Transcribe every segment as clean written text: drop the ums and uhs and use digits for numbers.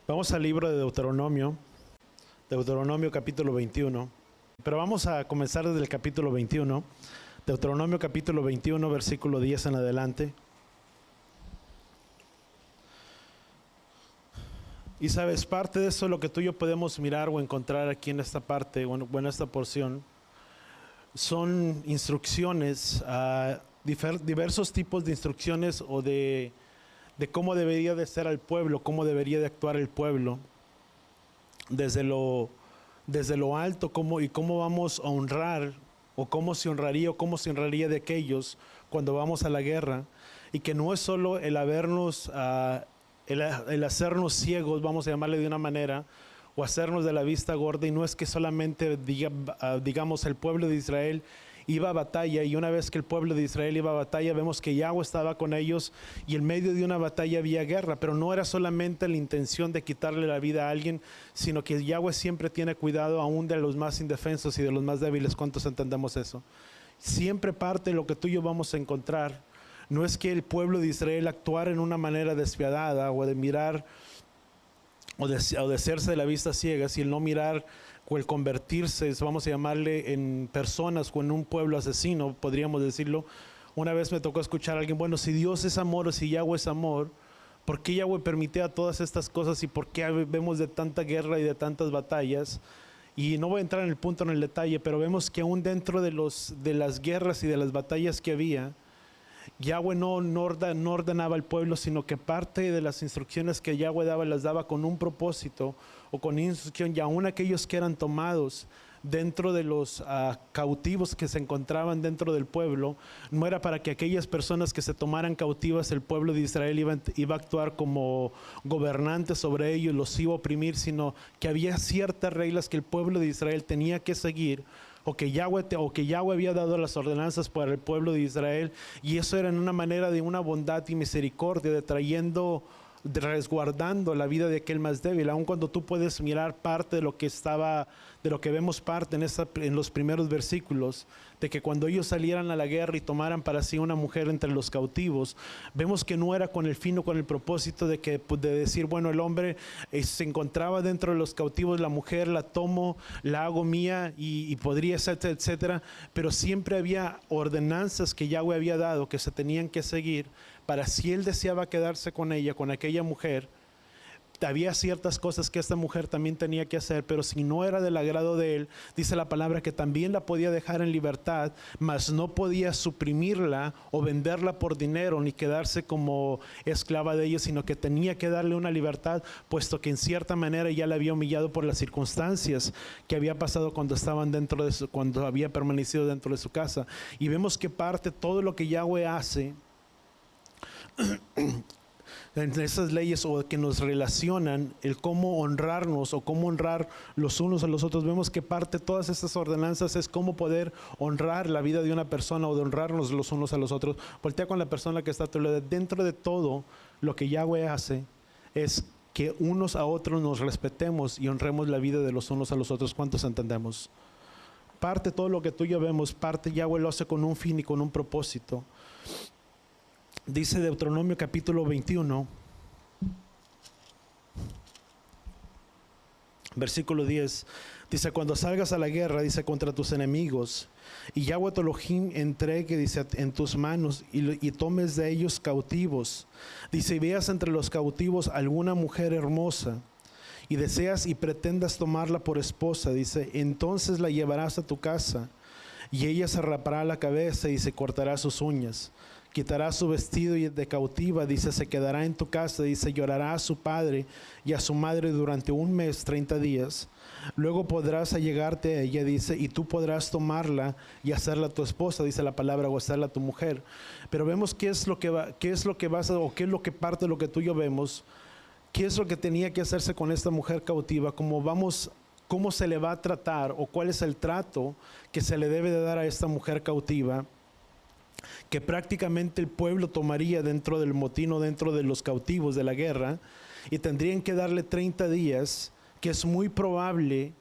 Vamos al libro de Deuteronomio capítulo 21. Pero vamos a comenzar desde el capítulo 21. Deuteronomio capítulo 21, versículo 10 en adelante. Y sabes, parte de eso, lo que tú y yo podemos mirar o encontrar aquí en esta parte, o en esta porción, son instrucciones, diversos tipos de instrucciones o de cómo debería de ser el pueblo, cómo debería de actuar el pueblo, desde lo alto, cómo vamos a honrar, o cómo se honraría de aquellos cuando vamos a la guerra, y que no es solo el habernos, el hacernos ciegos, vamos a llamarle de una manera, o hacernos de la vista gorda, y no es que solamente digamos el pueblo de Israel iba a batalla, y una vez que el pueblo de Israel iba a batalla, vemos que Yahweh estaba con ellos, y en medio de una batalla había guerra, pero no era solamente la intención de quitarle la vida a alguien, sino que Yahweh siempre tiene cuidado aún de los más indefensos y de los más débiles. ¿Cuántos entendemos eso? Siempre parte de lo que tú y yo vamos a encontrar, no es que el pueblo de Israel actuara en una manera despiadada, o de mirar, o de hacerse de la vista ciega, y el no mirar, o el convertirse, vamos a llamarle, en personas o en un pueblo asesino, podríamos decirlo. Una vez me tocó escuchar a alguien, bueno, si Dios es amor o si Yahweh es amor, ¿por qué Yahweh permitía todas estas cosas y por qué vemos de tanta guerra y de tantas batallas? Y no voy a entrar en el punto, en el detalle, pero vemos que aún dentro de las guerras y de las batallas que había, Yahweh no ordenaba al pueblo, sino que parte de las instrucciones que Yahweh daba, las daba con un propósito o con instrucción, y aún aquellos que eran tomados dentro de los cautivos que se encontraban dentro del pueblo, no era para que aquellas personas que se tomaran cautivas, el pueblo de Israel iba a actuar como gobernantes sobre ellos, los iba a oprimir, sino que había ciertas reglas que el pueblo de Israel tenía que seguir, o que Yahweh había dado las ordenanzas para el pueblo de Israel, y eso era en una manera de una bondad y misericordia, resguardando la vida de aquel más débil. Aun cuando tú puedes mirar parte de lo que vemos parte en los primeros versículos, de que cuando ellos salieran a la guerra y tomaran para sí una mujer entre los cautivos, vemos que no era con el fin o con el propósito de decir, bueno, el hombre se encontraba dentro de los cautivos, la mujer la tomo, la hago mía y podría ser, etcétera, pero siempre había ordenanzas que Yahweh había dado que se tenían que seguir, para si él deseaba quedarse con ella, con aquella mujer, había ciertas cosas que esta mujer también tenía que hacer, pero si no era del agrado de él, dice la palabra que también la podía dejar en libertad, mas no podía suprimirla o venderla por dinero, ni quedarse como esclava de ella, sino que tenía que darle una libertad, puesto que en cierta manera ya la había humillado por las circunstancias que había pasado cuando había permanecido dentro de su casa. Y vemos que parte todo lo que Yahweh hace en esas leyes, o que nos relacionan, el cómo honrarnos o cómo honrar los unos a los otros. Vemos que parte de todas estas ordenanzas es cómo poder honrar la vida de una persona, o de honrarnos los unos a los otros. Voltea con la persona que está a tu lado. Dentro de todo lo que Yahweh hace es que unos a otros nos respetemos y honremos la vida de los unos a los otros. ¿Cuántos entendemos? Parte todo lo que tú y yo vemos, parte Yahweh lo hace con un fin y con un propósito. Dice Deuteronomio capítulo 21, versículo 10, dice, cuando salgas a la guerra, dice, contra tus enemigos, y Yahweh tu Elohim entregue, dice, en tus manos, y tomes de ellos cautivos, dice, y veas entre los cautivos alguna mujer hermosa, y deseas y pretendas tomarla por esposa, dice, entonces la llevarás a tu casa, y ella se rapará la cabeza y se cortará sus uñas, quitará su vestido de cautiva, dice, se quedará en tu casa, dice, llorará a su padre y a su madre durante 1 mes, 30 días. Luego podrás allegarte a ella, dice, y tú podrás tomarla y hacerla tu esposa, dice la palabra, o hacerla tu mujer. Pero vemos qué es lo que parte de lo que tú y yo vemos, qué es lo que tenía que hacerse con esta mujer cautiva, cómo se le va a tratar, o cuál es el trato que se le debe de dar a esta mujer cautiva, que prácticamente el pueblo tomaría dentro del motín o dentro de los cautivos de la guerra, y tendrían que darle 30 días, que es muy probable.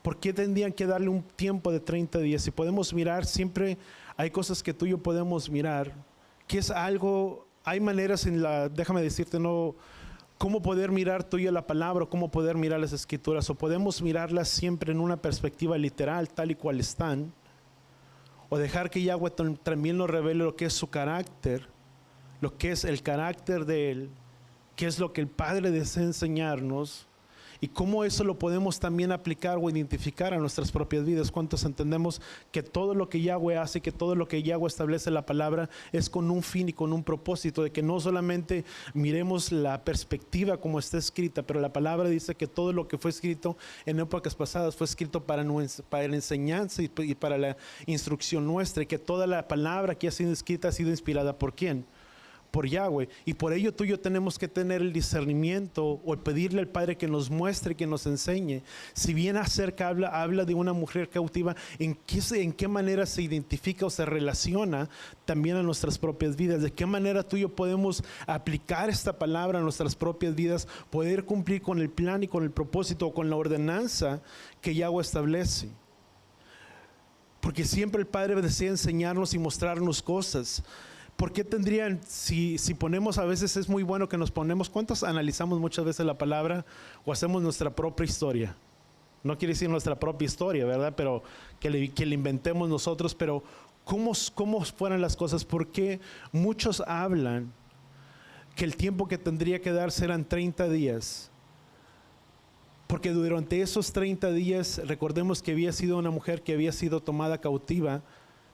¿Por qué tendrían que darle un tiempo de 30 días? Si podemos mirar, siempre hay cosas que tú y yo podemos mirar, que es algo, hay maneras déjame decirte, no ¿Cómo poder mirar tú y yo la palabra? ¿Cómo poder mirar las escrituras? ¿O podemos mirarlas siempre en una perspectiva literal, tal y cual están? ¿O dejar que Yahweh también nos revele lo que es su carácter, lo que es el carácter de Él, qué es lo que el Padre desea enseñarnos? Y cómo eso lo podemos también aplicar o identificar a nuestras propias vidas. ¿Cuántos entendemos que todo lo que Yahweh hace, que todo lo que Yahweh establece en la palabra es con un fin y con un propósito? De que no solamente miremos la perspectiva como está escrita, pero la palabra dice que todo lo que fue escrito en épocas pasadas fue escrito para la enseñanza y para la instrucción nuestra. Y que toda la palabra que ha sido escrita ha sido inspirada ¿por quién? Por Yahweh. Y por ello tú y yo tenemos que tener el discernimiento o pedirle al Padre que nos muestre, que nos enseñe. Si bien acerca habla de una mujer cautiva, ¿en qué manera se identifica o se relaciona también a nuestras propias vidas? ¿De qué manera tú y yo podemos aplicar esta palabra a nuestras propias vidas? Poder cumplir con el plan y con el propósito o con la ordenanza que Yahweh establece. Porque siempre el Padre desea enseñarnos y mostrarnos cosas. ¿Por qué tendrían, si ponemos, a veces es muy bueno que nos ponemos, ¿cuántos analizamos muchas veces la palabra o hacemos nuestra propia historia? No quiere decir nuestra propia historia, ¿verdad? Pero que le inventemos nosotros, pero ¿cómo fueran las cosas? ¿Por qué muchos hablan que el tiempo que tendría que darse eran 30 días? Porque durante esos 30 días, recordemos que había sido una mujer que había sido tomada cautiva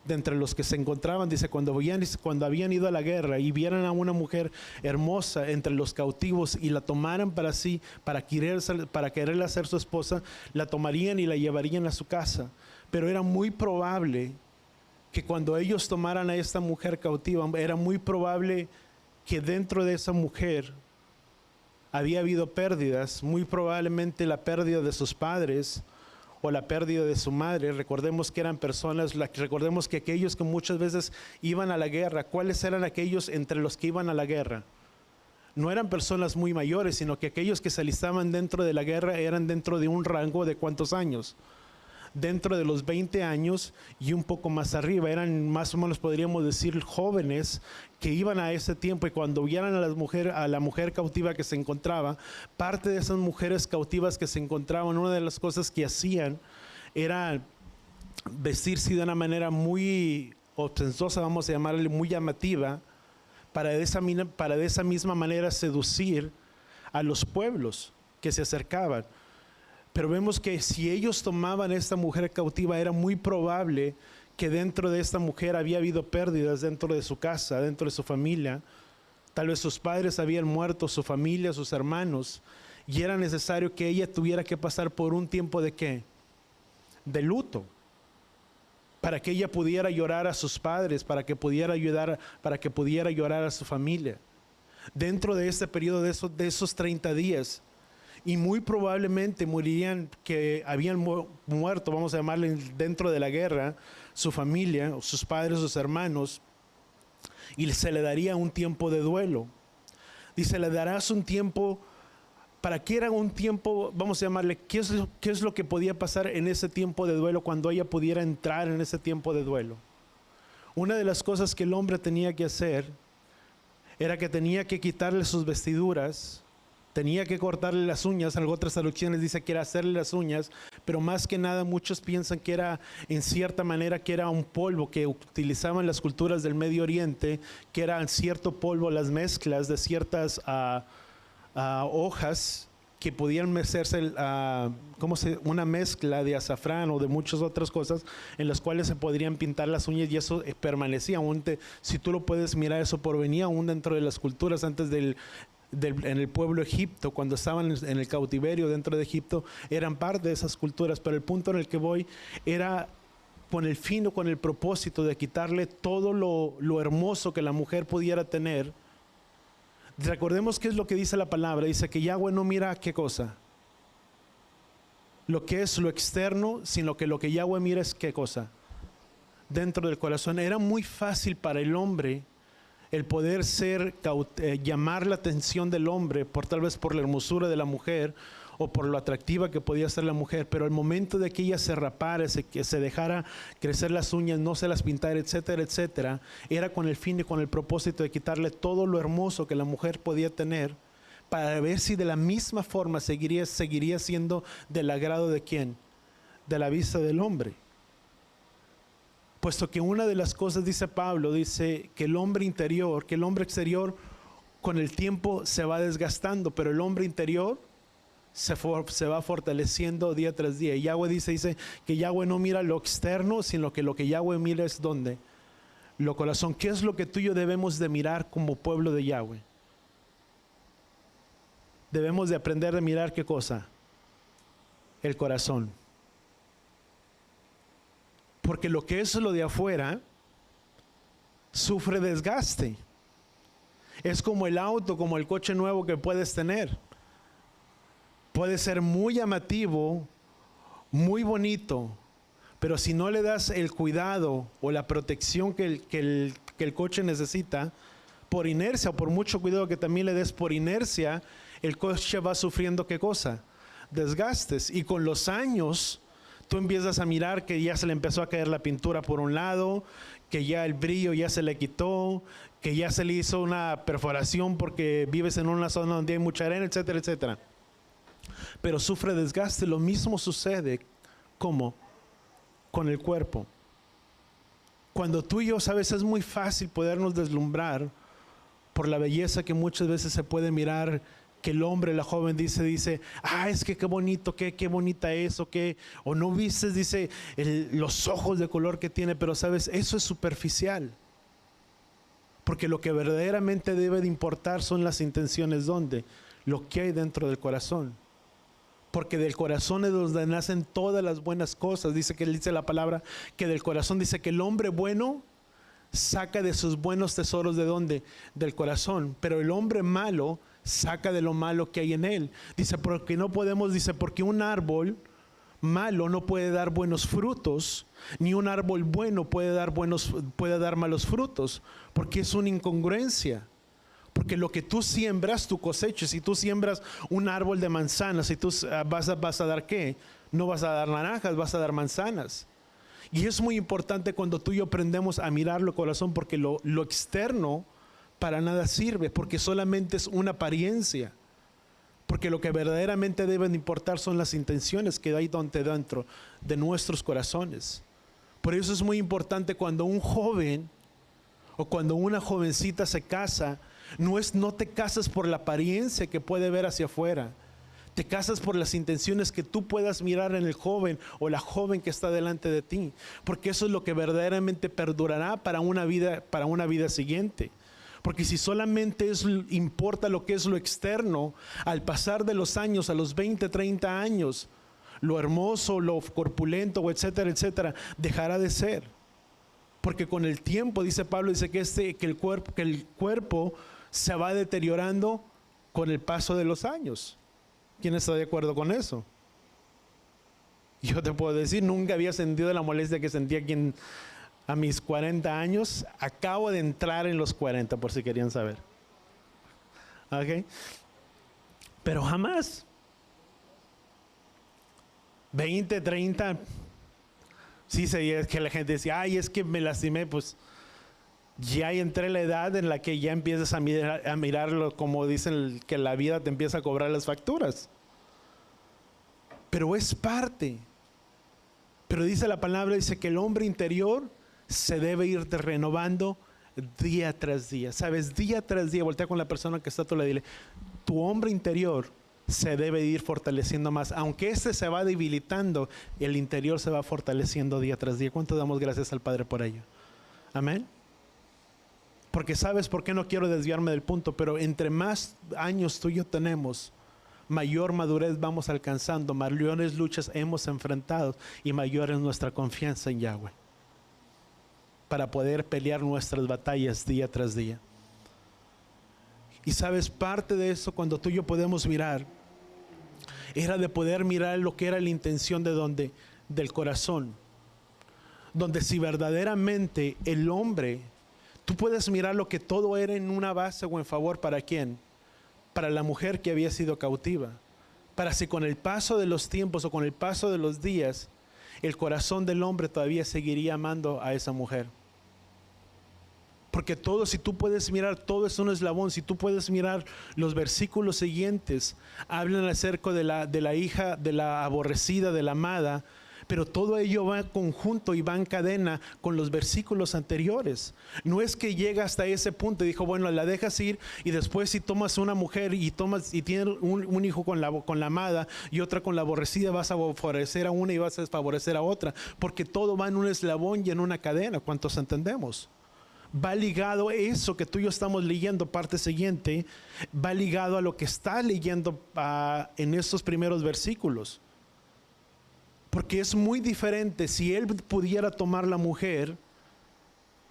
de entre los que se encontraban, dice, cuando habían ido a la guerra y vieran a una mujer hermosa entre los cautivos y la tomaran para sí, para quererla hacer su esposa, la tomarían y la llevarían a su casa. Pero era muy probable que cuando ellos tomaran a esta mujer cautiva, era muy probable que dentro de esa mujer había habido pérdidas, muy probablemente la pérdida de sus padres, o la pérdida de su madre. Recordemos que eran personas, recordemos que aquellos que muchas veces iban a la guerra, ¿cuáles eran aquellos entre los que iban a la guerra? No eran personas muy mayores, sino que aquellos que se alistaban dentro de la guerra eran dentro de un rango de ¿cuántos años? Dentro de los 20 años y un poco más arriba. Eran más o menos, podríamos decir, jóvenes que iban a ese tiempo, y cuando vieran a la mujer cautiva que se encontraba, parte de esas mujeres cautivas que se encontraban, una de las cosas que hacían era vestirse de una manera muy ostentosa, vamos a llamarle muy llamativa, para de esa misma manera seducir a los pueblos que se acercaban. Pero vemos que si ellos tomaban a esta mujer cautiva, era muy probable que dentro de esta mujer había habido pérdidas dentro de su casa, dentro de su familia. Tal vez sus padres habían muerto, su familia, sus hermanos, y era necesario que ella tuviera que pasar por un tiempo de ¿qué? De luto, para que ella pudiera llorar a sus padres, para que pudiera llorar a su familia. Dentro de este periodo de esos 30 días, y muy probablemente morirían que habían muerto, vamos a llamarle, dentro de la guerra, su familia, sus padres, sus hermanos, y se le daría un tiempo de duelo. Dice, le darás un tiempo. ¿Para qué era un tiempo? Vamos a llamarle, ¿qué es lo que podía pasar en ese tiempo de duelo cuando ella pudiera entrar en ese tiempo de duelo? Una de las cosas que el hombre tenía que hacer era que tenía que quitarle sus vestiduras, tenía que cortarle las uñas. En otras traducciones dice que era hacerle las uñas, pero más que nada muchos piensan que era, en cierta manera, que era un polvo que utilizaban las culturas del Medio Oriente, que era cierto polvo, las mezclas de ciertas hojas que podían mecerse, una mezcla de azafrán o de muchas otras cosas en las cuales se podrían pintar las uñas, y eso permanecía aún. Si tú lo puedes mirar, eso provenía aún dentro de las culturas antes en el pueblo Egipto, cuando estaban en el cautiverio dentro de Egipto, eran parte de esas culturas. Pero el punto en el que voy era con el fin o con el propósito de quitarle todo lo hermoso que la mujer pudiera tener. Recordemos qué es lo que dice la palabra. Dice que Yahweh no mira qué cosa, lo que es lo externo, sino que lo que Yahweh mira es qué cosa, dentro del corazón. Era muy fácil para el hombre el poder llamar la atención del hombre, tal vez por la hermosura de la mujer o por lo atractiva que podía ser la mujer, pero al momento de que ella se rapara, que se dejara crecer las uñas, no se las pintara, etcétera, etcétera, era con el fin y con el propósito de quitarle todo lo hermoso que la mujer podía tener, para ver si de la misma forma seguiría siendo del agrado de quién, de la vista del hombre. Puesto que una de las cosas, dice Pablo, dice que el hombre interior, que el hombre exterior con el tiempo se va desgastando, pero el hombre interior se va fortaleciendo día tras día. Y Yahweh dice que Yahweh no mira lo externo, sino que lo que Yahweh mira es ¿dónde? Lo corazón. ¿Qué es lo que tú y yo debemos de mirar como pueblo de Yahweh? Debemos de aprender a mirar ¿qué cosa? El corazón. Porque lo que es lo de afuera sufre desgaste. Es como el auto, como el coche nuevo que puedes tener. Puede ser muy llamativo, muy bonito, pero si no le das el cuidado o la protección que el coche necesita, por inercia o por mucho cuidado que también le des por inercia, el coche va sufriendo ¿qué cosa? Desgastes. Y con los años tú empiezas a mirar que ya se le empezó a caer la pintura por un lado, que ya el brillo ya se le quitó, que ya se le hizo una perforación porque vives en una zona donde hay mucha arena, etcétera, etcétera. Pero sufre desgaste. Lo mismo sucede como con el cuerpo. Cuando tú y yo, sabes, es muy fácil podernos deslumbrar por la belleza que muchas veces se puede mirar, que el hombre, la joven dice, es que qué bonito, qué bonita es, o no vistes, dice, los ojos de color que tiene, pero sabes, eso es superficial. Porque lo que verdaderamente debe de importar son las intenciones, ¿dónde? Lo que hay dentro del corazón. Porque del corazón es donde nacen todas las buenas cosas. Dice la palabra que del corazón, dice que el hombre bueno saca de sus buenos tesoros, ¿de dónde? Del corazón. Pero el hombre malo saca de lo malo que hay en él. Dice, porque no podemos, dice, porque un árbol malo no puede dar buenos frutos, ni un árbol bueno puede dar malos frutos, porque es una incongruencia. Porque lo que tú siembras, tú cosechas. Si tú siembras un árbol de manzanas, si tú vas a dar ¿qué? No vas a dar naranjas, vas a dar manzanas. Y es muy importante cuando tú y yo aprendemos a mirarlo corazón, porque lo externo para nada sirve, porque solamente es una apariencia. Porque lo que verdaderamente deben importar son las intenciones que hay dentro de nuestros corazones. Por eso es muy importante cuando un joven o cuando una jovencita se casa, no te casas por la apariencia que puede ver hacia afuera. Te casas por las intenciones que tú puedas mirar en el joven o la joven que está delante de ti. Porque eso es lo que verdaderamente perdurará para una vida siguiente. Porque si solamente importa lo que es lo externo, al pasar de los años, a los 20, 30 años, lo hermoso, lo corpulento, etcétera, etcétera, dejará de ser. Porque con el tiempo, dice Pablo, dice que el cuerpo se va deteriorando con el paso de los años. ¿Quién está de acuerdo con eso? Yo te puedo decir, nunca había sentido la molestia que sentía aquí a mis 40 años. Acabo de entrar en los 40, por si querían saber. ¿Ok? Pero jamás. 20, 30. Sí, es que la gente decía, es que me lastimé, pues ya entré en la edad en la que ya empiezas a mirarlo, como dicen, que la vida te empieza a cobrar las facturas. Pero es parte. Pero dice la palabra, dice que el hombre interior se debe ir renovando día tras día. Sabes, día tras día, voltea con la persona que está a tu lado y dile, tu hombre interior se debe ir fortaleciendo más. Aunque este se va debilitando, el interior se va fortaleciendo día tras día. ¿Cuánto damos gracias al Padre por ello? Amén. Porque sabes por qué no quiero desviarme del punto, pero entre más años tú y yo tenemos, mayor madurez vamos alcanzando, mayores luchas hemos enfrentado y mayor es nuestra confianza en Yahweh para poder pelear nuestras batallas día tras día. Y sabes, parte de eso, cuando tú y yo podemos mirar, era de poder mirar lo que era la intención del corazón, donde si verdaderamente el hombre, tú puedes mirar lo que todo era en una base o en favor, ¿para quién? Para la mujer que había sido cautiva, para si con el paso de los tiempos o con el paso de los días, el corazón del hombre todavía seguiría amando a esa mujer. Porque todo, si tú puedes mirar, todo es un eslabón. Si tú puedes mirar los versículos siguientes, hablan acerca de la hija, de la aborrecida, de la amada. Pero todo ello va en conjunto y va en cadena con los versículos anteriores. No es que llega hasta ese punto y dijo, bueno, la dejas ir y después si tomas una mujer y tienes un hijo con la amada y otra con la aborrecida, vas a favorecer a una y vas a desfavorecer a otra. Porque todo va en un eslabón y en una cadena. ¿Cuántos entendemos? Va ligado eso que tú y yo estamos leyendo, parte siguiente, va ligado a lo que está leyendo en estos primeros versículos. Porque es muy diferente si él pudiera tomar la mujer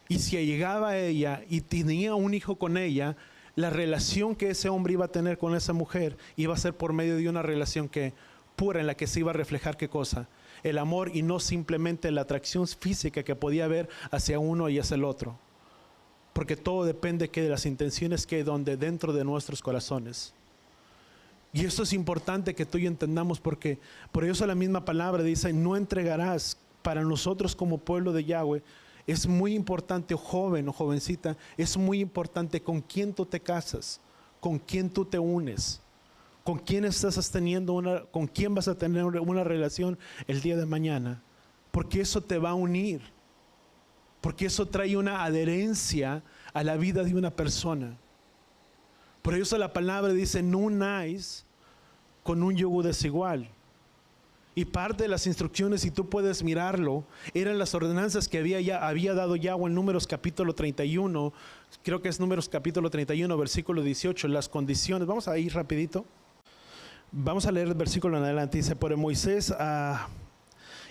y si llegaba a ella y tenía un hijo con ella, la relación que ese hombre iba a tener con esa mujer iba a ser por medio de una relación pura en la que se iba a reflejar ¿qué cosa? El amor y no simplemente la atracción física que podía haber hacia uno y hacia el otro. Porque todo depende de las intenciones que hay dentro de nuestros corazones. Y esto es importante que tú y yo entendamos porque por eso la misma palabra dice, no entregarás. Para nosotros como pueblo de Yahweh, es muy importante, joven o jovencita, es muy importante con quién tú te casas, con quién tú te unes, con quién con quién vas a tener una relación el día de mañana. Porque eso te va a unir, porque eso trae una adherencia a la vida de una persona. Por eso la palabra dice, no unáis con un yugo desigual. Y parte de las instrucciones, si tú puedes mirarlo, eran las ordenanzas que había dado Yahweh en Números capítulo 31, creo que es Números capítulo 31, versículo 18, las condiciones. Vamos a ir rapidito. Vamos a leer el versículo en adelante. Dice, por Moisés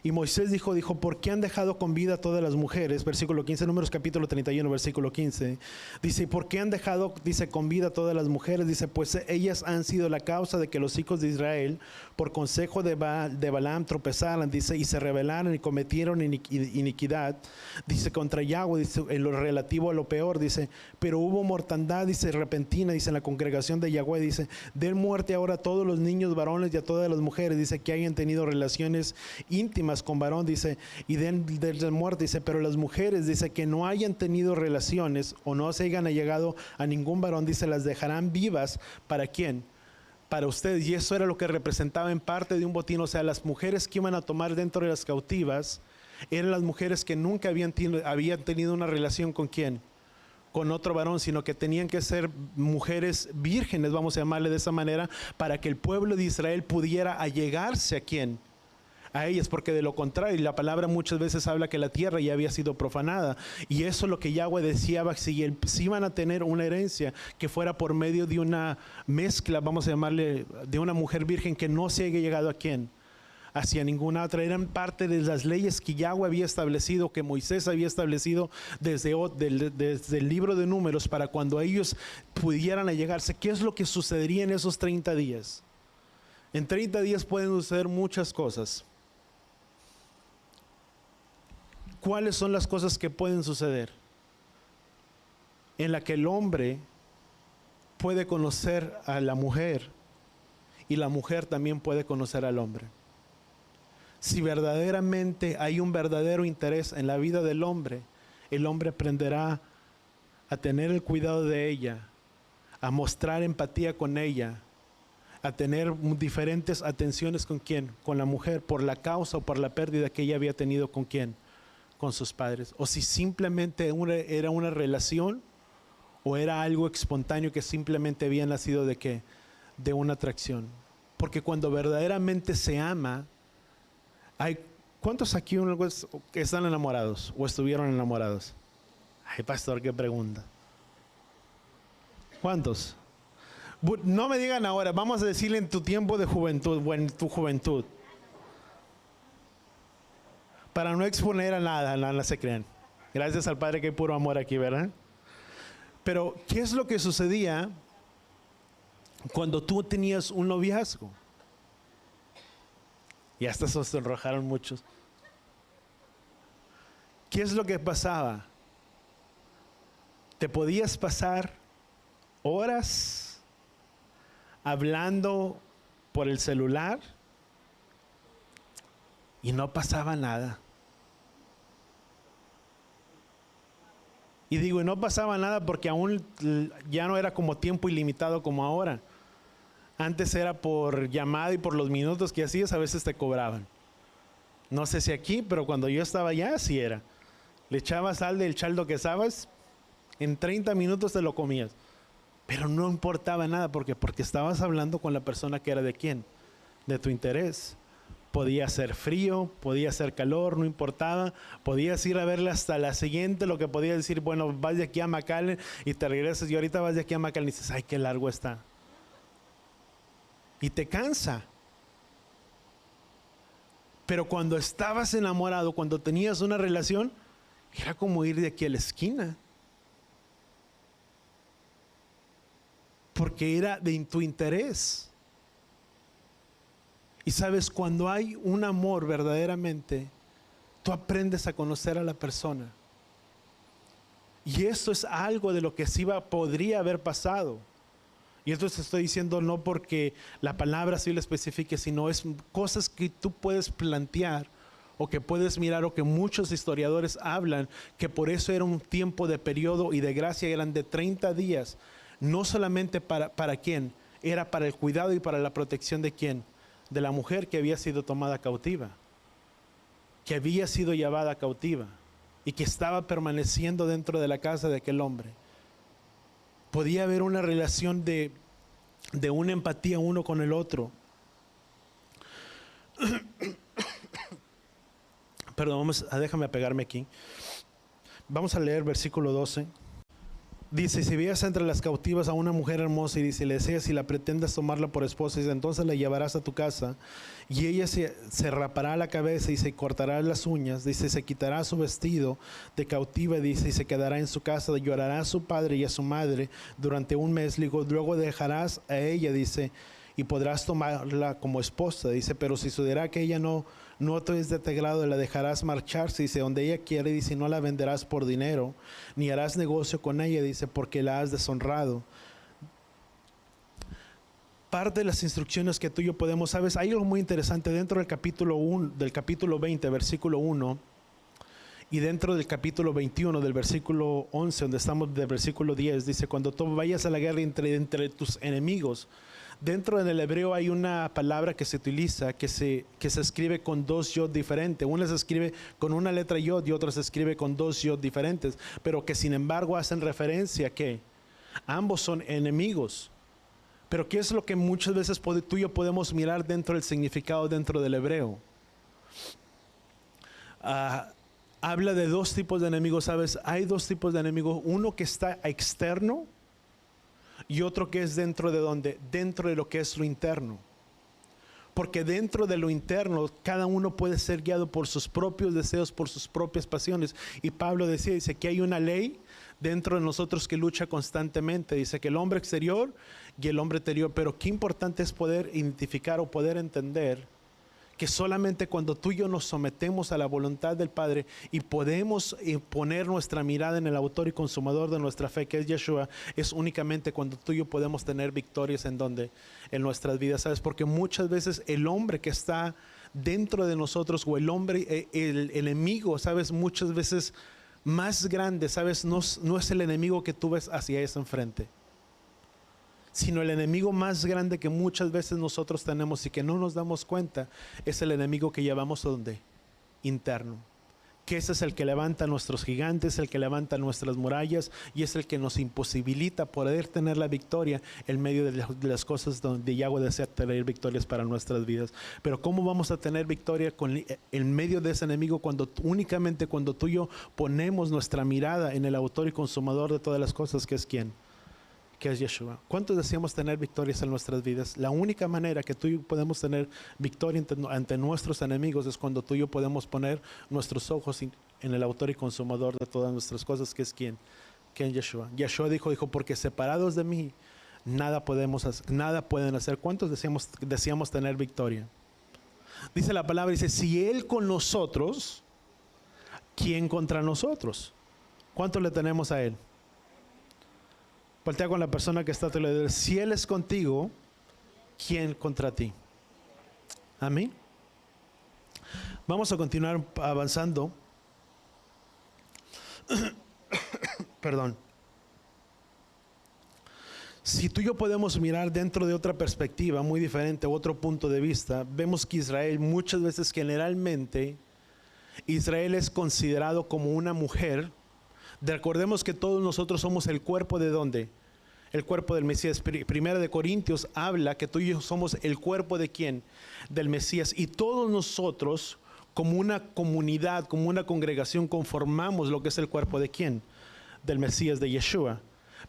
y Moisés dijo, ¿por qué han dejado con vida a todas las mujeres? Versículo 15, Números capítulo 31, versículo 15. Dice, ¿por qué han dejado, con vida a todas las mujeres? Dice, pues ellas han sido la causa de que los hijos de Israel, por consejo de Balaam, tropezaran, dice, y se rebelaron y cometieron iniquidad, dice, contra Yahweh, dice, en lo relativo a lo peor, dice, pero hubo mortandad, dice, repentina, dice, en la congregación de Yahweh, dice, den muerte ahora a todos los niños varones y a todas las mujeres, dice, que hayan tenido relaciones íntimas con varón, dice, y den muerte, dice, pero las mujeres, dice, que no hayan tenido relaciones o no se hayan llegado a ningún varón, dice, las dejarán vivas. ¿Para quién? Para ustedes. Y eso era lo que representaba en parte de un botín. O sea, las mujeres que iban a tomar dentro de las cautivas eran las mujeres que nunca habían tenido una relación con quién, con otro varón, sino que tenían que ser mujeres vírgenes, vamos a llamarle de esa manera, para que el pueblo de Israel pudiera allegarse a quién, a ellas, porque de lo contrario, la palabra muchas veces habla que la tierra ya había sido profanada, y eso es lo que Yahweh deseaba, si iban a tener una herencia que fuera por medio de una mezcla, vamos a llamarle, de una mujer virgen que no se haya llegado a quién, hacia ninguna otra. Eran parte de las leyes que Yahweh había establecido, que Moisés había establecido desde el libro de Números, para cuando ellos pudieran allegarse. ¿Qué es lo que sucedería en esos 30 días? En 30 días pueden suceder muchas cosas. ¿Cuáles son las cosas que pueden suceder? En la que el hombre puede conocer a la mujer y la mujer también puede conocer al hombre. Si verdaderamente hay un verdadero interés en la vida del hombre, el hombre aprenderá a tener el cuidado de ella, a mostrar empatía con ella, a tener diferentes atenciones con quién, con la mujer, por la causa o por la pérdida que ella había tenido con quién, con sus padres, o si simplemente era una relación o era algo espontáneo que simplemente había nacido de qué, de una atracción. Porque cuando verdaderamente se ama, ¿cuántos aquí que están enamorados o estuvieron enamorados? Ay, pastor, qué pregunta. ¿Cuántos? No me digan ahora, vamos a decirle en tu tiempo de juventud o en tu juventud, para no exponer a nada, no se crean. Gracias al Padre que hay puro amor aquí, ¿verdad? Pero, ¿qué es lo que sucedía cuando tú tenías un noviazgo? Y hasta se sonrojaron muchos. ¿Qué es lo que pasaba? Te podías pasar horas hablando por el celular y no pasaba nada. Y digo, y no pasaba nada porque aún ya no era como tiempo ilimitado como ahora. Antes era por llamada y por los minutos que hacías, a veces te cobraban. No sé si aquí, pero cuando yo estaba allá, así era. Le echabas sal del chaldo que sabes, en 30 minutos te lo comías. Pero no importaba nada, porque estabas hablando con la persona que era de quién, de tu interés. Podía ser frío, podía ser calor, no importaba. Podías ir a verle hasta la siguiente, lo que podías decir, bueno, vas de aquí a McAllen y te regresas y ahorita vas de aquí a McAllen y dices, ay, qué largo está. Y te cansa. Pero cuando estabas enamorado, cuando tenías una relación, era como ir de aquí a la esquina. Porque era de tu interés. Y sabes, cuando hay un amor verdaderamente, tú aprendes a conocer a la persona. Y eso es algo de lo que sí podría haber pasado. Y esto te estoy diciendo no porque la palabra sí lo especifique, sino es cosas que tú puedes plantear o que puedes mirar o que muchos historiadores hablan, que por eso era un tiempo de periodo y de gracia, eran de 30 días. No solamente para quién, era para el cuidado y para la protección de quién, de la mujer que había sido tomada cautiva, que había sido llevada cautiva y que estaba permaneciendo dentro de la casa de aquel hombre. Podía haber una relación de una empatía uno con el otro. Perdón, déjame apegarme aquí. Vamos a leer versículo 12. Dice, si veas entre las cautivas a una mujer hermosa y dice, le deseas y la pretendes tomarla por esposa, dice, entonces la llevarás a tu casa y ella se rapará la cabeza y se cortará las uñas, dice, se quitará su vestido de cautiva, dice, y se quedará en su casa, llorará a su padre y a su madre durante un mes, luego dejarás a ella, dice, y podrás tomarla como esposa, dice, pero si sucederá que ella no te es de este grado, la dejarás marcharse, dice, donde ella quiere, dice, no la venderás por dinero, ni harás negocio con ella, dice, porque la has deshonrado. Parte de las instrucciones que tú y yo podemos, sabes, hay algo muy interesante dentro del capítulo 20, versículo 1, y dentro del capítulo 21, del versículo 11, donde estamos del versículo 10, dice, cuando tú vayas a la guerra entre tus enemigos. Dentro del hebreo hay una palabra que se utiliza que se escribe con dos yod diferentes. Una se escribe con una letra yod y otra se escribe con dos yod diferentes, pero que sin embargo hacen referencia a que ambos son enemigos. Pero ¿qué es lo que muchas veces tú y yo podemos mirar dentro del significado dentro del hebreo? Habla de dos tipos de enemigos, ¿sabes? Hay dos tipos de enemigos. Uno que está externo y otro que es dentro de lo que es lo interno. Porque dentro de lo interno, cada uno puede ser guiado por sus propios deseos, por sus propias pasiones. Y Pablo dice que hay una ley dentro de nosotros que lucha constantemente. Dice que el hombre exterior y el hombre interior. Pero qué importante es poder identificar o poder entender que solamente cuando tú y yo nos sometemos a la voluntad del Padre y podemos poner nuestra mirada en el autor y consumador de nuestra fe, que es Yeshua, es únicamente cuando tú y yo podemos tener victorias en nuestras vidas, ¿sabes? Porque muchas veces el hombre que está dentro de nosotros o el hombre, el enemigo, ¿sabes? Muchas veces más grande, ¿sabes? No es el enemigo que tú ves hacia ese enfrente, sino el enemigo más grande que muchas veces nosotros tenemos y que no nos damos cuenta, es el enemigo que llevamos a donde? Interno. Que ese es el que levanta nuestros gigantes, el que levanta nuestras murallas y es el que nos imposibilita poder tener la victoria en medio de las cosas donde Yahweh desea tener victorias para nuestras vidas. Pero ¿cómo vamos a tener victoria en medio de ese enemigo únicamente cuando tú y yo ponemos nuestra mirada en el autor y consumador de todas las cosas, que es ¿quién? Que es Yeshua? ¿Cuántos deseamos tener victorias en nuestras vidas? La única manera que tú y yo podemos tener victoria ante nuestros enemigos es cuando tú y yo podemos poner nuestros ojos en el autor y consumador de todas nuestras cosas, que es ¿quién? Que es Yeshua. Yeshua dijo, porque separados de mí, nada pueden hacer. ¿Cuántos deseamos tener victoria? Dice la palabra, dice, si Él con nosotros, ¿quién contra nosotros? ¿Cuánto le tenemos a Él? Voltea con la persona que está a tu lado. Si Él es contigo, ¿quién contra ti? Amén. Vamos a continuar avanzando. Perdón. Si tú y yo podemos mirar dentro de otra perspectiva muy diferente, otro punto de vista, vemos que Israel muchas veces, generalmente, Israel es considerado como una mujer. Recordemos que todos nosotros somos el cuerpo ¿de dónde? El cuerpo del Mesías. Primera de Corintios habla que tú y yo somos el cuerpo ¿de quién? Del Mesías. Y todos nosotros, como una comunidad, como una congregación, conformamos lo que es el cuerpo ¿de quién? Del Mesías, de Yeshua.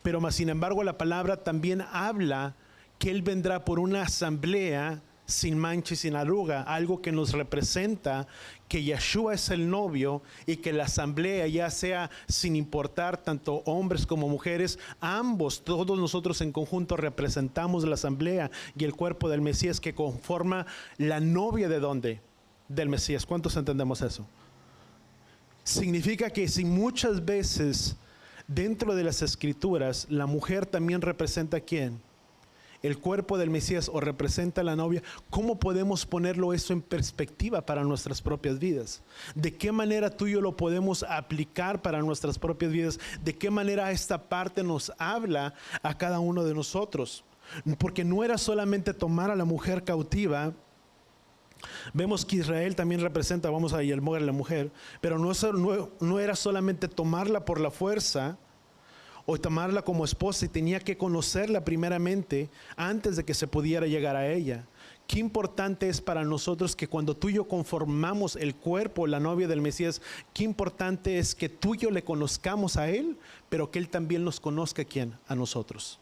Pero más sin embargo la palabra también habla que Él vendrá por una asamblea sin mancha y sin arruga, algo que nos representa que Yeshua es el novio y que la asamblea, ya sea sin importar tanto hombres como mujeres, ambos, todos nosotros en conjunto representamos la asamblea y el cuerpo del Mesías que conforma la novia ¿de dónde? Del Mesías. ¿Cuántos entendemos eso? Significa que si muchas veces dentro de las escrituras la mujer también representa ¿a quién? El cuerpo del Mesías o representa a la novia, ¿cómo podemos ponerlo eso en perspectiva para nuestras propias vidas? ¿De qué manera tú y yo lo podemos aplicar para nuestras propias vidas? ¿De qué manera esta parte nos habla a cada uno de nosotros? Porque no era solamente tomar a la mujer cautiva. Vemos que Israel también representa, vamos a ir a la mujer, pero no era solamente tomarla por la fuerza o tomarla como esposa, y tenía que conocerla primeramente antes de que se pudiera llegar a ella. Qué importante es para nosotros que cuando tú y yo conformamos el cuerpo, la novia del Mesías, qué importante es que tú y yo le conozcamos a Él, pero que Él también nos conozca ¿a quién? A nosotros.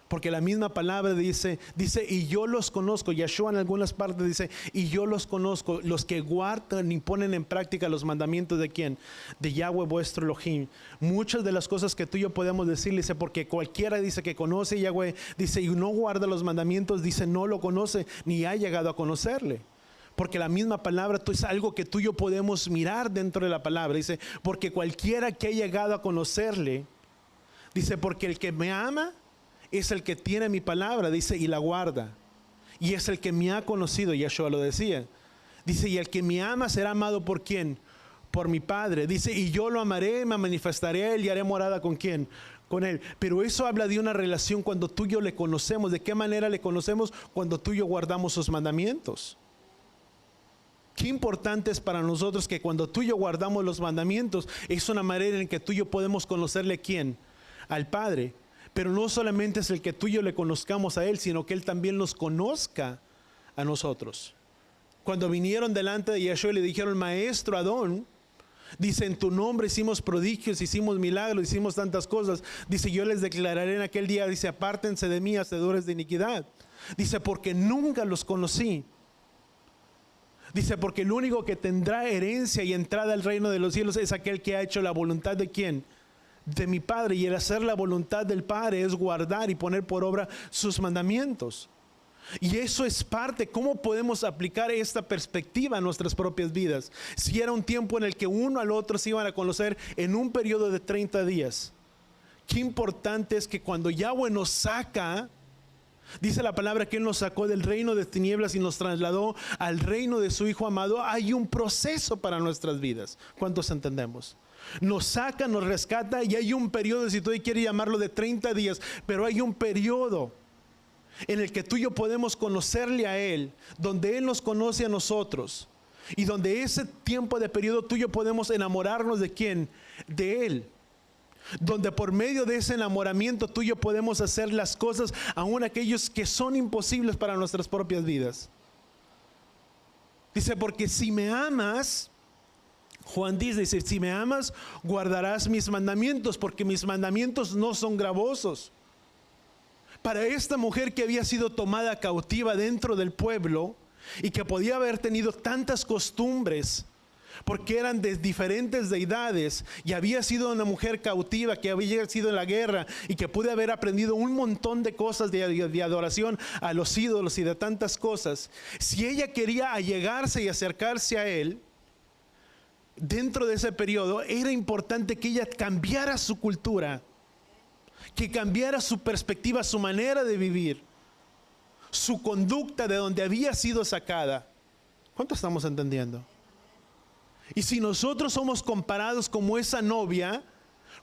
Porque la misma palabra dice, y yo los conozco. Yeshua en algunas partes dice, y yo los conozco, los que guardan y ponen en práctica los mandamientos ¿de quién? De Yahweh vuestro Elohim. Muchas de las cosas que tú y yo podemos decir, dice, porque cualquiera dice que conoce Yahweh, dice, y no guarda los mandamientos, dice, no lo conoce, ni ha llegado a conocerle. Porque la misma palabra es algo que tú y yo podemos mirar dentro de la palabra. Dice, porque cualquiera que ha llegado a conocerle, dice, porque el que me ama es el que tiene mi palabra, dice, y la guarda. Y es el que me ha conocido, Yeshua lo decía. Dice, y el que me ama será amado ¿por quién? Por mi Padre. Dice, y yo lo amaré, me manifestaré a Él y haré morada ¿con quién? Con Él. Pero eso habla de una relación cuando tú y yo le conocemos. ¿De qué manera le conocemos? Cuando tú y yo guardamos sus mandamientos. Qué importante es para nosotros que cuando tú y yo guardamos los mandamientos, es una manera en que tú y yo podemos conocerle ¿a quién? Al Padre. Pero no solamente es el que tú y yo le conozcamos a Él, sino que Él también nos conozca a nosotros. Cuando vinieron delante de Yeshua y le dijeron, Maestro Adón, dice, en tu nombre hicimos prodigios, hicimos milagros, hicimos tantas cosas. Dice, yo les declararé en aquel día, dice, apártense de mí, hacedores de iniquidad. Dice, porque nunca los conocí. Dice, porque el único que tendrá herencia y entrada al reino de los cielos es aquel que ha hecho la voluntad ¿de quién? De mi Padre. Y el hacer la voluntad del Padre es guardar y poner por obra sus mandamientos. Y eso es parte. ¿Cómo podemos aplicar esta perspectiva a nuestras propias vidas? Si era un tiempo en el que uno al otro se iban a conocer en un periodo de 30 días. Qué importante es que cuando Yahweh nos saca, dice la palabra que Él nos sacó del reino de tinieblas y nos trasladó al reino de su Hijo amado. Hay un proceso para nuestras vidas. ¿Cuántos entendemos? Nos saca, nos rescata y hay un periodo, si tú quieres llamarlo, de 30 días, pero hay un periodo en el que tú y yo podemos conocerle a Él, donde Él nos conoce a nosotros, y donde ese tiempo de periodo tú y yo podemos enamorarnos ¿de quién? De Él. Donde por medio de ese enamoramiento tú y yo podemos hacer las cosas, aún aquellos que son imposibles para nuestras propias vidas. Dice, porque si me amas, Juan dice, si me amas, guardarás mis mandamientos, porque mis mandamientos no son gravosos. Para esta mujer que había sido tomada cautiva dentro del pueblo y que podía haber tenido tantas costumbres, porque eran de diferentes deidades, y había sido una mujer cautiva que había sido en la guerra y que pudo haber aprendido un montón de cosas de adoración a los ídolos y de tantas cosas. Si ella quería allegarse y acercarse a Él, dentro de ese periodo era importante que ella cambiara su cultura, que cambiara su perspectiva, su manera de vivir, su conducta de donde había sido sacada. ¿Cuánto estamos entendiendo? Y si nosotros somos comparados como esa novia,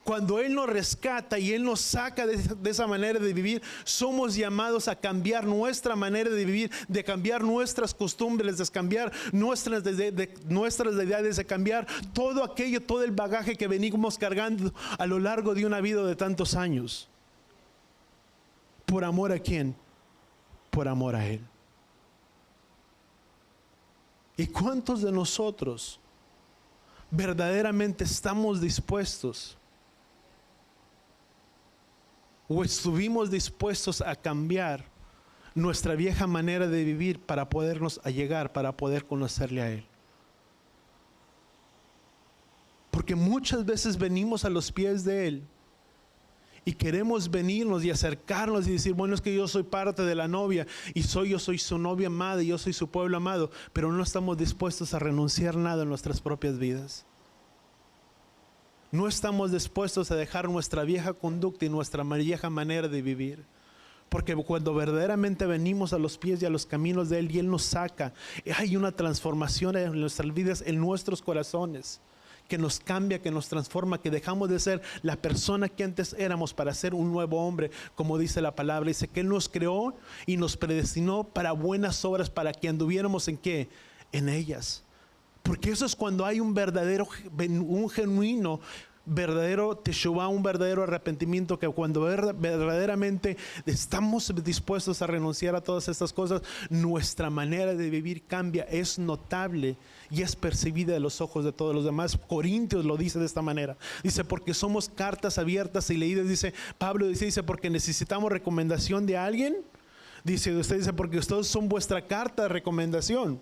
Cuando Él nos rescata y Él nos saca de esa manera de vivir, somos llamados a cambiar nuestra manera de vivir, de cambiar nuestras costumbres, de cambiar nuestras deidades, de cambiar todo aquello, todo el bagaje que venimos cargando a lo largo de una vida de tantos años. ¿Por amor a quién? Por amor a Él. ¿Y cuántos de nosotros verdaderamente estamos dispuestos o estuvimos dispuestos a cambiar nuestra vieja manera de vivir para podernos allegar, para poder conocerle a Él? Porque muchas veces venimos a los pies de Él y queremos venirnos y acercarnos y decir, bueno, es que yo soy parte de la novia y yo soy su novia amada y yo soy su pueblo amado, pero no estamos dispuestos a renunciar nada en nuestras propias vidas. No estamos dispuestos a dejar nuestra vieja conducta y nuestra vieja manera de vivir. Porque cuando verdaderamente venimos a los pies y a los caminos de Él y Él nos saca, hay una transformación en nuestras vidas, en nuestros corazones, que nos cambia, que nos transforma, que dejamos de ser la persona que antes éramos para ser un nuevo hombre, como dice la palabra. Dice que Él nos creó y nos predestinó para buenas obras, para que anduviéramos ¿en qué? En ellas. Porque eso es cuando hay un genuino, verdadero teshuva, un verdadero arrepentimiento, que cuando verdaderamente estamos dispuestos a renunciar a todas estas cosas, nuestra manera de vivir cambia, es notable y es percibida a los ojos de todos los demás. Corintios lo dice de esta manera. Dice, porque somos cartas abiertas y leídas, dice Pablo, dice, porque necesitamos recomendación de alguien. Dice, usted dice, porque ustedes son vuestra carta de recomendación.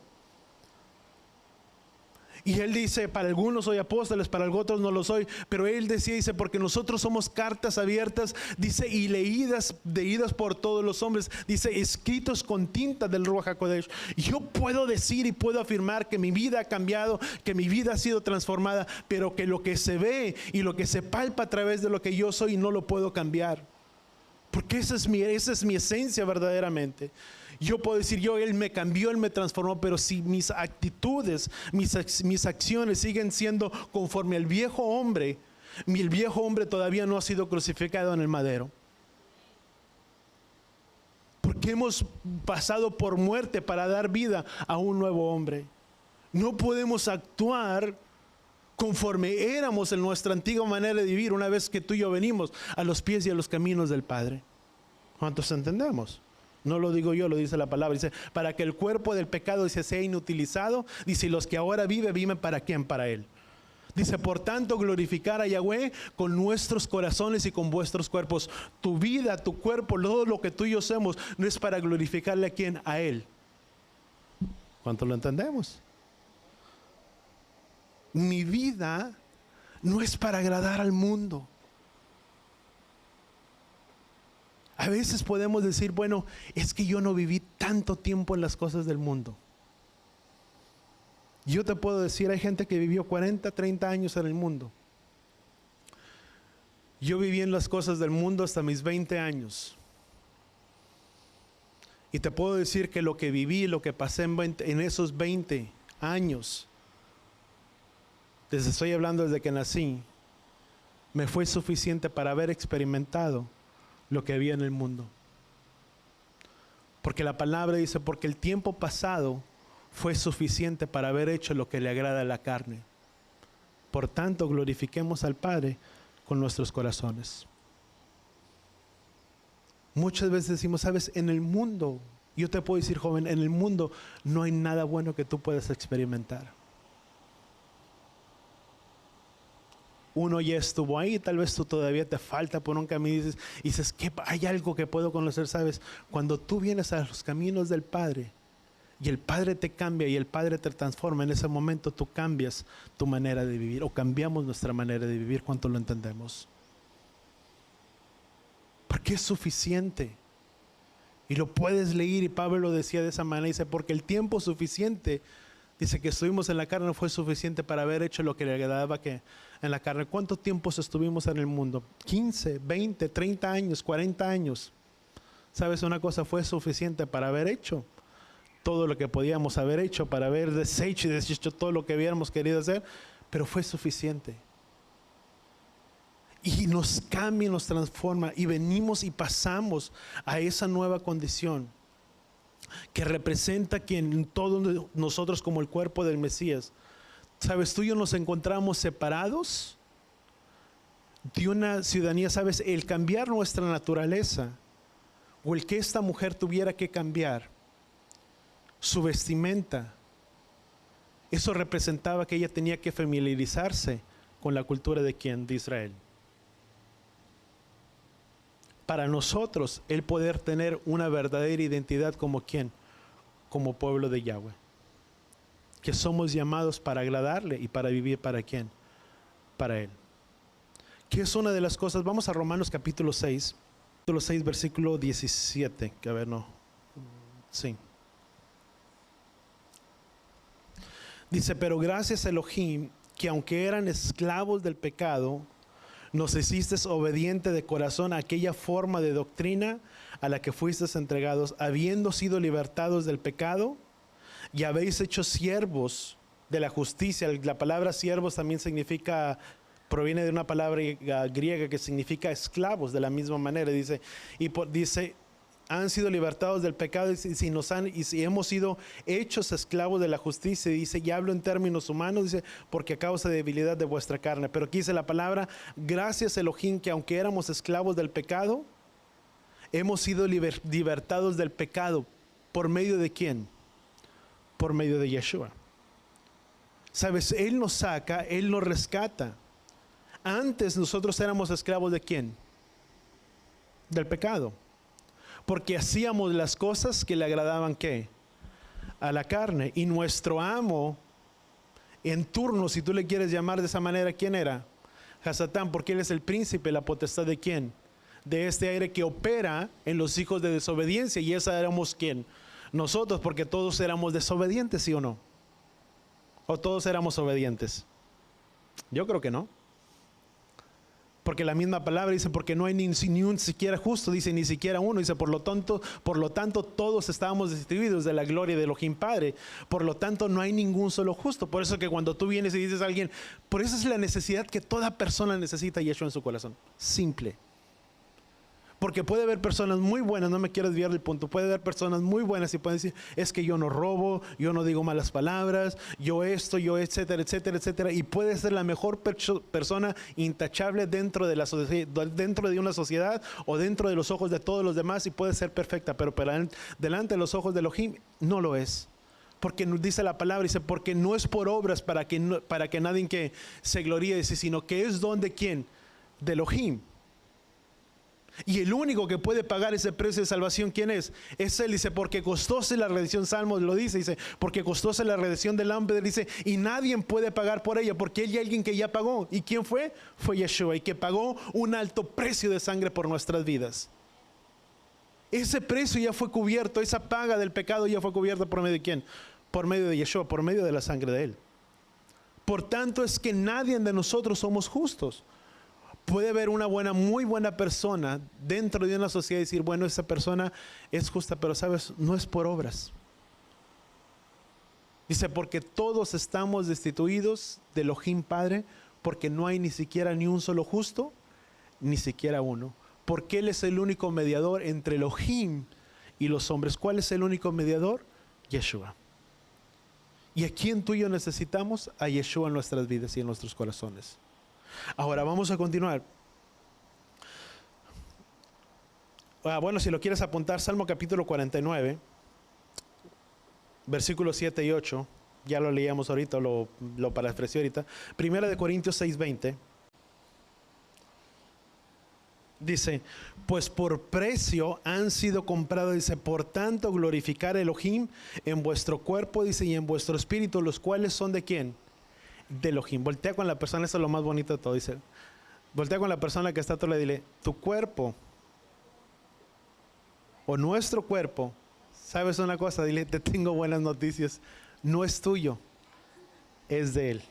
Y él dice, para algunos soy apóstoles, para otros no lo soy. Pero él decía, dice, porque nosotros somos cartas abiertas, dice, y leídas por todos los hombres, dice, escritos con tinta del Ruach HaKodesh. Y yo puedo decir y puedo afirmar que mi vida ha cambiado, que mi vida ha sido transformada, pero que lo que se ve y lo que se palpa a través de lo que yo soy no lo puedo cambiar. Porque esa es mi esencia verdaderamente. Yo puedo decir, Él me cambió, Él me transformó, pero si mis actitudes, mis acciones siguen siendo conforme al viejo hombre, el viejo hombre todavía no ha sido crucificado en el madero. Porque hemos pasado por muerte para dar vida a un nuevo hombre. No podemos actuar conforme éramos en nuestra antigua manera de vivir una vez que tú y yo venimos a los pies y a los caminos del Padre. ¿Cuántos entendemos? No lo digo yo, lo dice la palabra. Dice, para que el cuerpo del pecado sea inutilizado. Dice, y los que ahora viven ¿para quién? Para Él. Dice, por tanto, glorificar a Yahweh con nuestros corazones y con vuestros cuerpos. Tu vida, tu cuerpo, todo lo que tú y yo hacemos, no es para glorificarle a quién, a Él. ¿Cuánto lo entendemos? Mi vida no es para agradar al mundo. A veces podemos decir, bueno, es que yo no viví tanto tiempo en las cosas del mundo. Yo te puedo decir, hay gente que vivió 40, 30 años en el mundo. Yo viví en las cosas del mundo hasta mis 20 años. Y te puedo decir que lo que viví, lo que pasé en esos 20 años, estoy hablando desde que nací, me fue suficiente para haber experimentado lo que había en el mundo. Porque la palabra dice, porque el tiempo pasado fue suficiente para haber hecho lo que le agrada a la carne. Por tanto, glorifiquemos al Padre con nuestros corazones. Muchas veces decimos, sabes, en el mundo, yo te puedo decir, joven, en el mundo no hay nada bueno que tú puedas experimentar. Uno ya estuvo ahí, tal vez tú todavía te falta por un camino y dices, ¿qué? Hay algo que puedo conocer, ¿sabes? Cuando tú vienes a los caminos del Padre y el Padre te cambia y el Padre te transforma, en ese momento tú cambias tu manera de vivir o cambiamos nuestra manera de vivir. ¿Cuánto lo entendemos? Porque es suficiente. Y lo puedes leer y Pablo lo decía de esa manera, dice, porque el tiempo suficiente, dice que estuvimos en la carne fue suficiente para haber hecho lo que le agradaba que en la carne. ¿Cuánto tiempo estuvimos en el mundo? 15, 20, 30 años, 40 años. ¿Sabes una cosa? Fue suficiente para haber hecho todo lo que podíamos haber hecho, para haber deshecho todo lo que hubiéramos querido hacer, pero fue suficiente. Y nos cambia, nos transforma y venimos y pasamos a esa nueva condición que representa que en todos nosotros como el cuerpo del Mesías, sabes, tú y yo nos encontramos separados de una ciudadanía, sabes, el cambiar nuestra naturaleza o el que esta mujer tuviera que cambiar su vestimenta, eso representaba que ella tenía que familiarizarse con la cultura de quién, de Israel. Para nosotros, el poder tener una verdadera identidad como quién, como pueblo de Yahweh, que somos llamados para agradarle y para vivir para quién, para Él. Que es una de las cosas, vamos a Romanos capítulo 6, versículo 17, que a ver, no, sí. Dice, pero gracias a Elohim, que aunque eran esclavos del pecado, nos hiciste obediente de corazón a aquella forma de doctrina a la que fuisteis entregados, habiendo sido libertados del pecado, y habéis hecho siervos de la justicia. La palabra siervos también significa, proviene de una palabra griega que significa esclavos, de la misma manera. Dice, dice, han sido libertados del pecado y si hemos sido hechos esclavos de la justicia. Dice, y hablo en términos humanos, dice, porque a causa de debilidad de vuestra carne. Pero aquí dice la palabra, gracias Elohim, que aunque éramos esclavos del pecado, hemos sido libertados del pecado. ¿Por medio de quién? Por medio de Yeshua. Sabes, Él nos saca, Él nos rescata. Antes nosotros éramos esclavos de quién? Del pecado. Porque hacíamos las cosas que le agradaban ¿qué? A la carne. Y nuestro amo en turno, si tú le quieres llamar de esa manera, ¿quién era? Hasatán, porque él es el príncipe, la potestad de quién? De este aire que opera en los hijos de desobediencia. Y esa éramos ¿quién? Nosotros, porque todos éramos desobedientes, ¿sí o no? ¿O todos éramos obedientes? Yo creo que no. Porque la misma palabra dice, porque no hay ni un siquiera justo, dice, ni siquiera uno. Dice, por lo tanto, todos estábamos destituidos de la gloria de Elohim Padre. Por lo tanto, no hay ningún solo justo. Por eso que cuando tú vienes y dices a alguien, por eso es la necesidad que toda persona necesita Yeshua en su corazón. Simple. Porque puede haber personas muy buenas, no me quiero desviar del punto, puede haber personas muy buenas y pueden decir, es que yo no robo, yo no digo malas palabras, yo esto, yo etcétera, etcétera, etcétera. Y puede ser la mejor persona intachable dentro de una sociedad o dentro de los ojos de todos los demás, y puede ser perfecta, pero delante de los ojos de Elohim no lo es. Porque nos dice la palabra, dice, porque no es por obras para que nadie que se gloríe, dice, sino que es don de quién, de Elohim. Y el único que puede pagar ese precio de salvación, ¿quién es? Es Él, dice, porque costóse la redención, Salmos lo dice, porque costóse la redención del hombre, dice, y nadie puede pagar por ella, porque hay alguien que ya pagó. ¿Y quién fue? Fue Yeshua, y que pagó un alto precio de sangre por nuestras vidas. Ese precio ya fue cubierto, esa paga del pecado ya fue cubierta por medio de quién? Por medio de Yeshua, por medio de la sangre de Él. Por tanto es que nadie de nosotros somos justos. Puede haber una muy buena persona dentro de una sociedad y decir, bueno, esa persona es justa, pero sabes, no es por obras. Dice, porque todos estamos destituidos de Elohim Padre, porque no hay ni siquiera ni un solo justo, ni siquiera uno. Porque Él es el único mediador entre Elohim y los hombres. ¿Cuál es el único mediador? Yeshua. ¿Y a quién tú y yo necesitamos? A Yeshua en nuestras vidas y en nuestros corazones. Ahora vamos a continuar. Bueno, si lo quieres apuntar, Salmo capítulo 49, versículos 7 y 8. Ya lo leíamos ahorita, lo parafraseé ahorita. Primera de Corintios 6:20. Dice, pues por precio han sido comprados, dice, por tanto glorificar a Elohim en vuestro cuerpo, dice, y en vuestro espíritu, los cuales son ¿de quién? De Elohim. Voltea con la persona, eso es lo más bonito de todo, dice, voltea con la persona que está a tu lado y dile, tu cuerpo o nuestro cuerpo, ¿sabes una cosa? Dile, te tengo buenas noticias, no es tuyo, es de Él.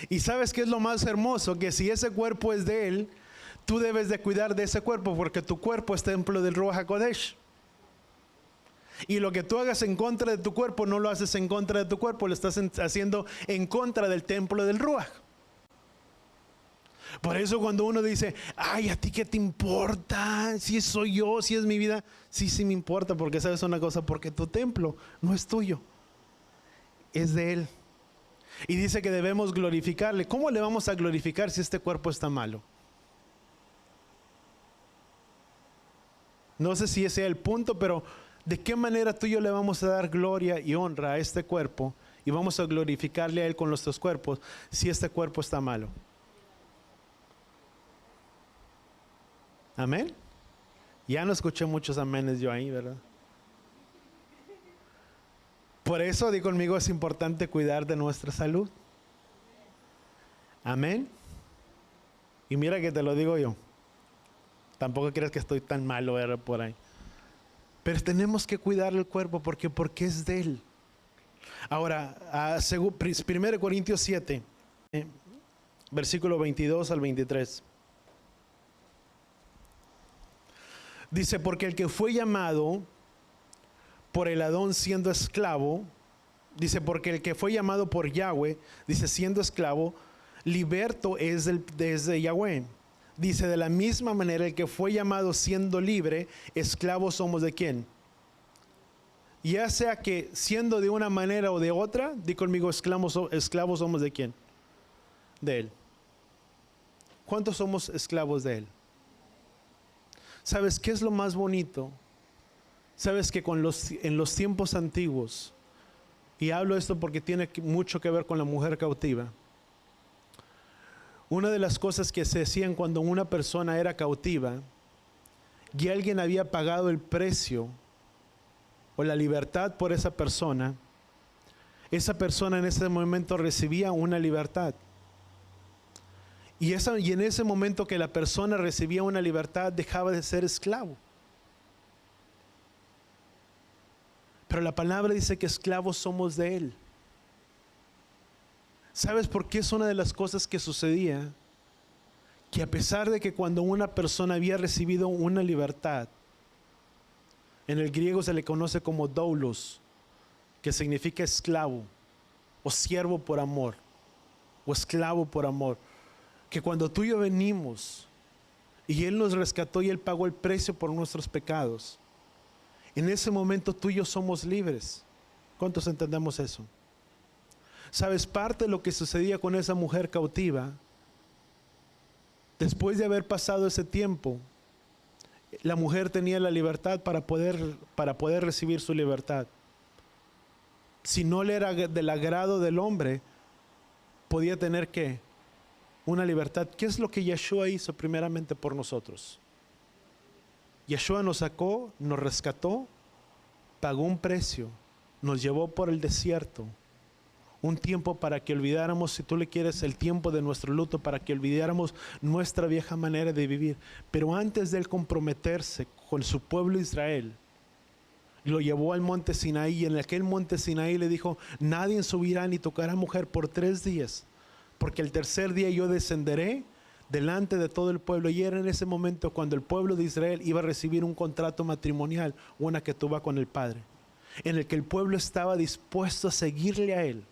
Y ¿sabes qué es lo más hermoso? Que si ese cuerpo es de Él, tú debes de cuidar de ese cuerpo, porque tu cuerpo es templo del Ruach HaKodesh. Y lo que tú hagas en contra de tu cuerpo, no lo haces en contra de tu cuerpo, lo estás haciendo en contra del templo del Ruach. Por eso cuando uno dice, ay, ¿a ti qué te importa? Si soy yo, si es mi vida. Sí, sí me importa, porque sabes una cosa, porque tu templo no es tuyo, es de Él. Y dice que debemos glorificarle. ¿Cómo le vamos a glorificar si este cuerpo está malo? No sé si ese es el punto, pero ¿de qué manera tú y yo le vamos a dar gloria y honra a este cuerpo y vamos a glorificarle a Él con nuestros cuerpos si este cuerpo está malo? Amén. Ya no escuché muchos amenes yo ahí, ¿verdad? Por eso, di conmigo, es importante cuidar de nuestra salud. Amén. Y mira que te lo digo yo. Tampoco crees que estoy tan malo, ¿verdad? Por ahí. Pero tenemos que cuidar el cuerpo porque es de Él. Ahora, según 1 Corintios 7, versículo 22 al 23. Dice, porque el que fue llamado por el Adón siendo esclavo, dice, porque el que fue llamado por Yahweh, dice, siendo esclavo, liberto es desde Yahweh. Dice, de la misma manera, el que fue llamado siendo libre, esclavos somos de quién. Ya sea que siendo de una manera o de otra, di conmigo, esclavos somos de quién. De Él. ¿Cuántos somos esclavos de Él? ¿Sabes qué es lo más bonito? Sabes que en los tiempos antiguos, y hablo esto porque tiene mucho que ver con la mujer cautiva, una de las cosas que se hacían cuando una persona era cautiva y alguien había pagado el precio o la libertad por esa persona en ese momento recibía una libertad. Y en ese momento que la persona recibía una libertad, dejaba de ser esclavo. Pero la palabra dice que esclavos somos de Él. ¿Sabes por qué es una de las cosas que sucedía? Que a pesar de que cuando una persona había recibido una libertad, en el griego se le conoce como doulos, que significa esclavo, o siervo por amor, o esclavo por amor. Que cuando tú y yo venimos y Él nos rescató y Él pagó el precio por nuestros pecados, en ese momento tú y yo somos libres. ¿Cuántos entendemos eso? ¿Sabes? Parte de lo que sucedía con esa mujer cautiva, después de haber pasado ese tiempo, la mujer tenía la libertad para poder recibir su libertad. Si no le era del agrado del hombre, podía tener ¿qué? Una libertad. ¿Qué es lo que Yeshua hizo primeramente por nosotros? Yeshua nos sacó, nos rescató, pagó un precio, nos llevó por el desierto, un tiempo para que olvidáramos, si tú le quieres, el tiempo de nuestro luto, para que olvidáramos nuestra vieja manera de vivir. Pero antes de Él comprometerse con su pueblo Israel, lo llevó al monte Sinaí, y en aquel monte Sinaí le dijo, nadie subirá ni tocará mujer por 3 días, porque el tercer día yo descenderé delante de todo el pueblo. Y era en ese momento cuando el pueblo de Israel iba a recibir un contrato matrimonial, una que tuvo con el Padre, en el que el pueblo estaba dispuesto a seguirle a Él.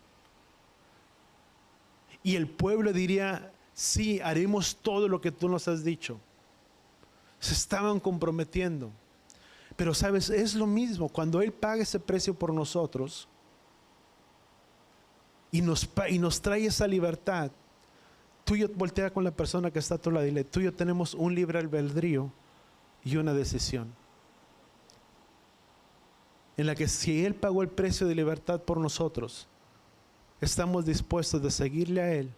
Y el pueblo diría, sí, haremos todo lo que tú nos has dicho. Se estaban comprometiendo. Pero sabes, es lo mismo, cuando Él paga ese precio por nosotros y nos trae esa libertad, tú y yo, voltea con la persona que está a tu lado y dile, tú y yo tenemos un libre albedrío y una decisión. En la que si Él pagó el precio de libertad por nosotros, estamos dispuestos de seguirle a Él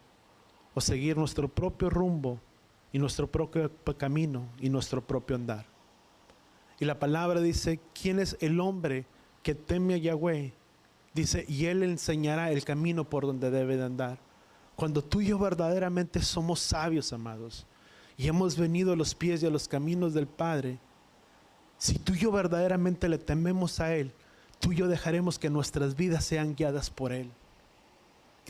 o seguir nuestro propio rumbo y nuestro propio camino y nuestro propio andar. Y la palabra dice, ¿quién es el hombre que teme a Yahweh? Dice, y Él le enseñará el camino por donde debe de andar. Cuando tú y yo verdaderamente somos sabios, amados, y hemos venido a los pies y a los caminos del Padre, si tú y yo verdaderamente le tememos a Él, tú y yo dejaremos que nuestras vidas sean guiadas por Él.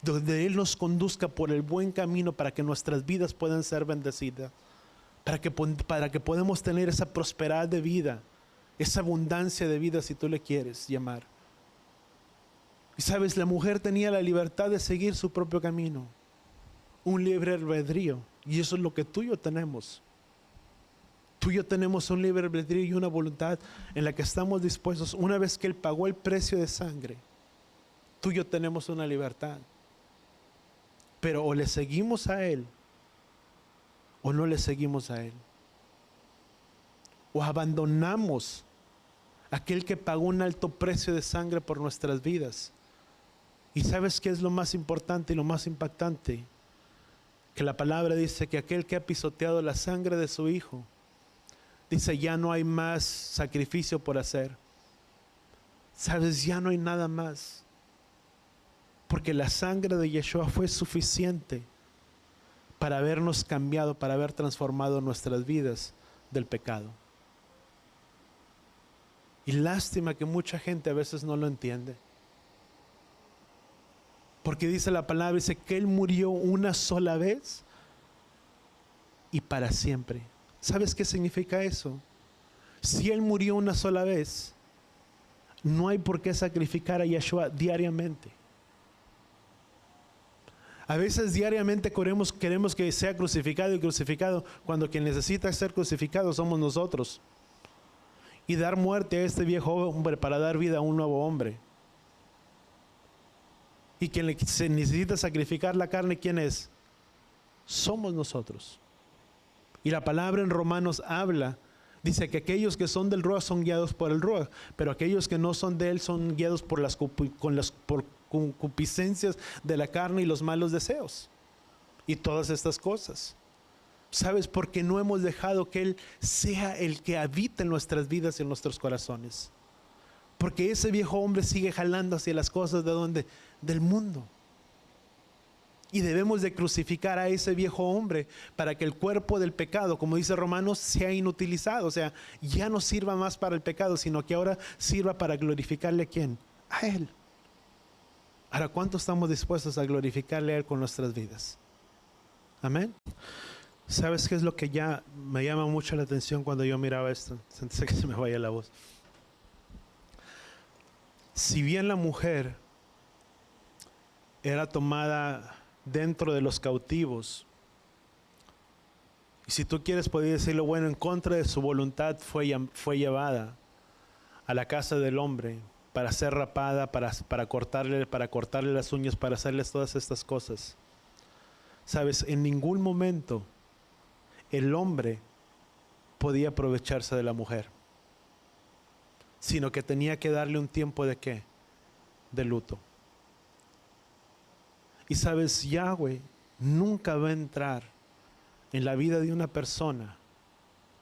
Donde Él nos conduzca por el buen camino para que nuestras vidas puedan ser bendecidas. Para que podamos tener esa prosperidad de vida, esa abundancia de vida, si tú le quieres llamar. Y sabes, la mujer tenía la libertad de seguir su propio camino, un libre albedrío Y eso es lo que tú y yo tenemos. Tú y yo tenemos un libre albedrío y una voluntad en la que estamos dispuestos. Una vez que Él pagó el precio de sangre, tú y yo tenemos una libertad. Pero o le seguimos a Él o no le seguimos a Él. O abandonamos a aquel que pagó un alto precio de sangre por nuestras vidas. ¿Y sabes qué es lo más importante y lo más impactante? Que la palabra dice que aquel que ha pisoteado la sangre de su Hijo, dice, ya no hay más sacrificio por hacer. Sabes, ya no hay nada más. Porque la sangre de Yeshua fue suficiente para habernos cambiado, para haber transformado nuestras vidas del pecado. Y lástima que mucha gente a veces no lo entiende. Porque dice la palabra, dice que Él murió una sola vez y para siempre. ¿Sabes qué significa eso? Si Él murió una sola vez, no hay por qué sacrificar a Yeshua diariamente. A veces diariamente queremos que sea crucificado y crucificado, cuando quien necesita ser crucificado somos nosotros. Y dar muerte a este viejo hombre para dar vida a un nuevo hombre. Y quien se necesita sacrificar la carne, ¿quién es? Somos nosotros. Y la palabra en Romanos habla, dice que aquellos que son del Ruach son guiados por el Ruach, pero aquellos que no son de Él son guiados por por concupiscencias de la carne y los malos deseos. Y todas estas cosas. ¿Sabes? Porque no hemos dejado que Él sea el que habita en nuestras vidas y en nuestros corazones. Porque ese viejo hombre sigue jalando hacia las cosas de donde, del mundo. Y debemos de crucificar a ese viejo hombre para que el cuerpo del pecado, como dice Romanos, sea inutilizado. O sea, ya no sirva más para el pecado, sino que ahora sirva para glorificarle a ¿quién? A Él. Ahora, ¿cuánto estamos dispuestos a glorificarle a Él con nuestras vidas? Amén. ¿Sabes qué es lo que ya me llama mucho la atención cuando yo miraba esto? Antes de que se me vaya la voz. Si bien la mujer era tomada dentro de los cautivos, y si tú quieres poder decirlo, bueno, en contra de su voluntad fue llevada a la casa del hombre para ser rapada, para cortarle las uñas, para hacerles todas estas cosas. Sabes, en ningún momento el hombre podía aprovecharse de la mujer, sino que tenía que darle un tiempo de ¿qué? De luto. Y sabes, Yahweh nunca va a entrar en la vida de una persona,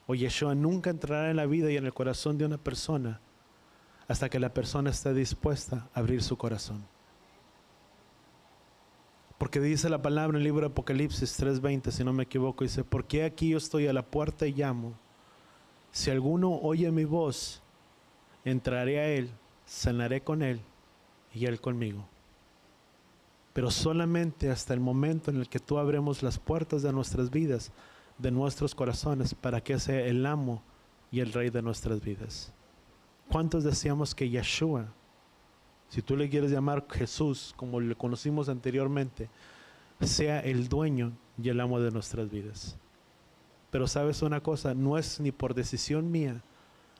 o Yeshua nunca entrará en la vida y en el corazón de una persona hasta que la persona esté dispuesta a abrir su corazón. Porque dice la palabra en el libro de Apocalipsis 3:20, si no me equivoco, dice, porque aquí yo estoy a la puerta y llamo. Si alguno oye mi voz, entraré a él, cenaré con él y él conmigo. Pero solamente hasta el momento en el que tú abremos las puertas de nuestras vidas, de nuestros corazones, para que sea el amo y el rey de nuestras vidas. ¿Cuántos deseamos que Yeshua, si tú le quieres llamar Jesús, como le conocimos anteriormente, sea el dueño y el amo de nuestras vidas? Pero sabes una cosa, no es ni por decisión mía,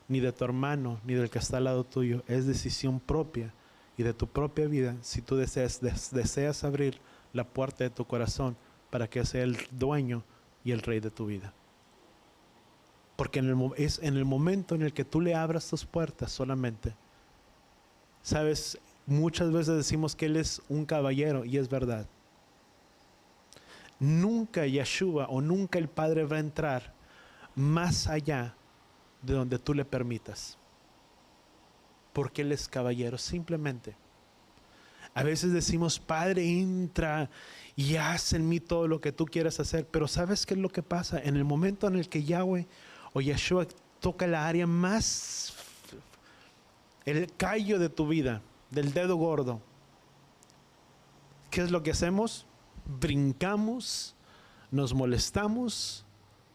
ni de tu hermano, ni del que está al lado tuyo, es decisión propia y de tu propia vida, si tú deseas abrir la puerta de tu corazón para que sea el dueño y el rey de tu vida. Porque es en el momento en el que tú le abras tus puertas solamente. Sabes, muchas veces decimos que Él es un caballero, y es verdad. Nunca Yeshua o nunca el Padre va a entrar más allá de donde tú le permitas. Porque Él es caballero, simplemente. A veces decimos, Padre, entra y haz en mí todo lo que tú quieras hacer. Pero ¿sabes qué es lo que pasa? En el momento en el que Yahweh o Yeshua toca la área más, el callo de tu vida, del dedo gordo, ¿qué es lo que hacemos? Brincamos, nos molestamos,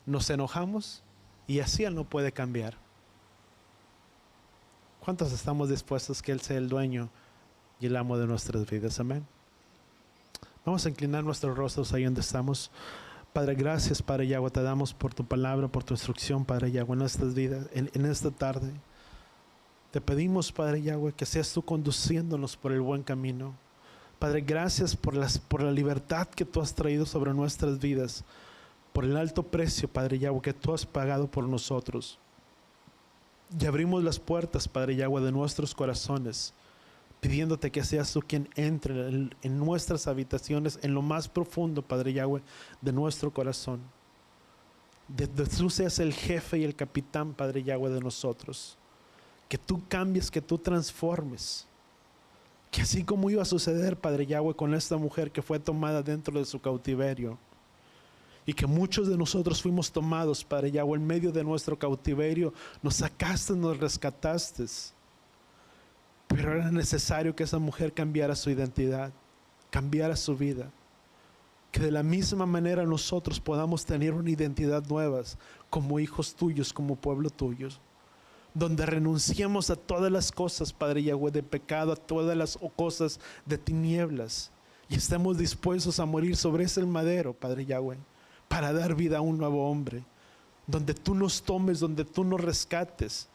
nos enojamos, y así Él no puede cambiar. ¿Cuántos estamos dispuestos que Él sea el dueño y el amo de nuestras vidas? Amén. Vamos a inclinar nuestros rostros ahí donde estamos. Padre, gracias, Padre Yahweh, te damos por tu palabra, por tu instrucción, Padre Yahweh, en estas vidas, en esta tarde. Te pedimos, Padre Yahweh, que seas tú conduciéndonos por el buen camino. Padre, gracias por la libertad que tú has traído sobre nuestras vidas, por el alto precio, Padre Yahweh, que tú has pagado por nosotros. Y abrimos las puertas, Padre Yahweh, de nuestros corazones, pidiéndote que seas tú quien entre en nuestras habitaciones, en lo más profundo, Padre Yahweh, de nuestro corazón. Tú seas el jefe y el capitán, Padre Yahweh, de nosotros. Que tú cambies, que tú transformes. Que así como iba a suceder, Padre Yahweh, con esta mujer que fue tomada dentro de su cautiverio, y que muchos de nosotros fuimos tomados, Padre Yahweh, en medio de nuestro cautiverio, nos sacaste, nos rescataste. Pero era necesario que esa mujer cambiara su identidad, cambiara su vida. Que de la misma manera nosotros podamos tener una identidad nueva como hijos tuyos, como pueblo tuyo. Donde renunciemos a todas las cosas, Padre Yahweh, de pecado, a todas las cosas de tinieblas. Y estemos dispuestos a morir sobre ese madero, Padre Yahweh, para dar vida a un nuevo hombre. Donde tú nos tomes, donde tú nos rescates,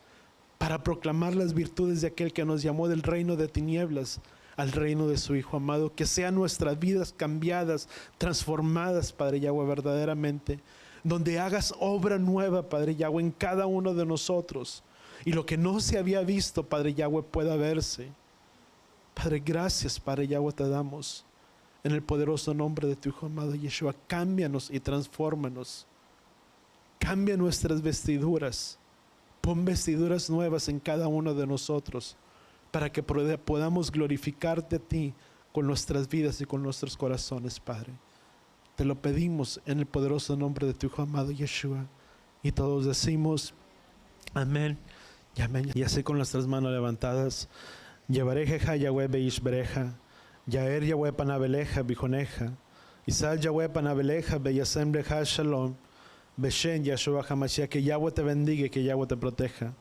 para proclamar las virtudes de aquel que nos llamó del reino de tinieblas al reino de su Hijo amado. Que sean nuestras vidas cambiadas, transformadas, Padre Yahweh, verdaderamente. Donde hagas obra nueva, Padre Yahweh, en cada uno de nosotros. Y lo que no se había visto, Padre Yahweh, pueda verse. Padre, gracias, Padre Yahweh, te damos. En el poderoso nombre de tu Hijo amado Yeshua, cámbianos y transfórmanos. Cambia nuestras vestiduras. Pon vestiduras nuevas en cada uno de nosotros, para que podamos glorificarte a ti con nuestras vidas y con nuestros corazones, Padre. Te lo pedimos en el poderoso nombre de tu Hijo amado Yeshua. Y todos decimos amén y amén. Y así con nuestras manos levantadas, Yevarejeja Yahweh beish bereja, Yaer Yahweh panabeleja bijoneja, Isal Yahweh panabeleja beyasem breja shalom. Beshen Yahshua HaMashiach, que Yahweh te bendiga y que Yahweh te proteja.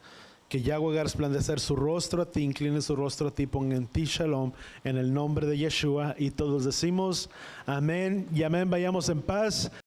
Que Yahweh haga resplandecer su rostro a ti, incline su rostro a ti, ponga en ti shalom, en el nombre de Yeshua. Y todos decimos amén y amén. Vayamos en paz.